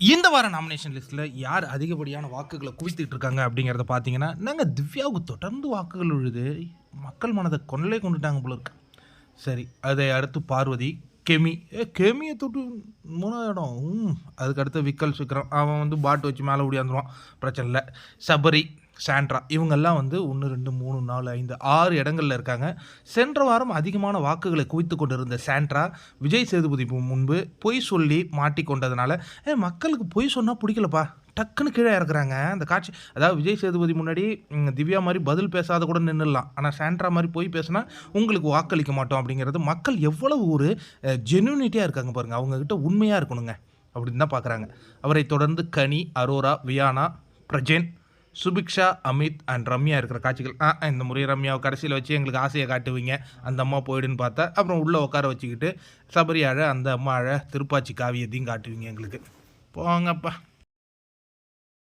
இந்த வார நாமினேஷன் லிஸ்ட்டில் யார் அதிகப்படியான வாக்குகளை குவித்துட்டு இருக்காங்க அப்படிங்கிறத பார்த்தீங்கன்னா, நாங்கள் திவ்யாவுக்கு தொடர்ந்து வாக்குகள் விழுது. மக்கள் மனதை கொள்ளை கொண்டுட்டாங்க போல இருக்கு. சரி, அதை அடுத்து பார்வதி, கெமி. கெமியை தொட்டு 3வது இடம். அதுக்கு அடுத்து விக்கல் சுக்ரம். அவன் வந்து பாட்டு வச்சு மேலே ஓடியாந்துருவான், பிரச்சனை இல்லை. சபரி, சாண்ட்ரா இவங்கெல்லாம் வந்து 1 2 3 4 5 6 இடங்களில் இருக்காங்க. சென்ற வாரம் அதிகமான வாக்குகளை குவித்து கொண்டிருந்த சாண்ட்ரா விஜய் சேதுபதி முன்பு பொய் சொல்லி மாட்டிக்கொண்டதுனால மக்களுக்கு பொய் சொன்னால் பிடிக்கலப்பா, டக்குன்னு கீழே இறக்குறாங்க அந்த காட்சி. அதாவது விஜய் சேதுபதி முன்னாடி திவ்யா மாதிரி பதில் பேசாத கூட நின்றுடலாம், ஆனால் சாண்ட்ரா மாதிரி போய் பேசினா உங்களுக்கு வாக்களிக்க மாட்டோம் அப்படிங்கிறது மக்கள் எவ்வளவு ஒரு ஜென்யூனிட்டியாக இருக்காங்க பாருங்கள். அவங்கக்கிட்ட உண்மையாக இருக்கணுங்க அப்படின்னு தான் பார்க்குறாங்க. அவரை தொடர்ந்து கனி, அரோரா, வியானா, பிரஜென், சுபிக்ஷா, அமித் அண்ட் ரம்யா இருக்கிற காட்சிகள். இந்த முறை ரம்யாவை கடைசியில் வச்சு எங்களுக்கு ஆசையை காட்டுவீங்க, அந்த அம்மா போயிடுன்னு பார்த்தா அப்புறம் உள்ளே உட்கார வச்சுக்கிட்டு சபரி அழ, அந்த அம்மா அழ, திருப்பாச்சி காவியத்தையும் காட்டுவீங்க எங்களுக்கு. போங்கப்பா.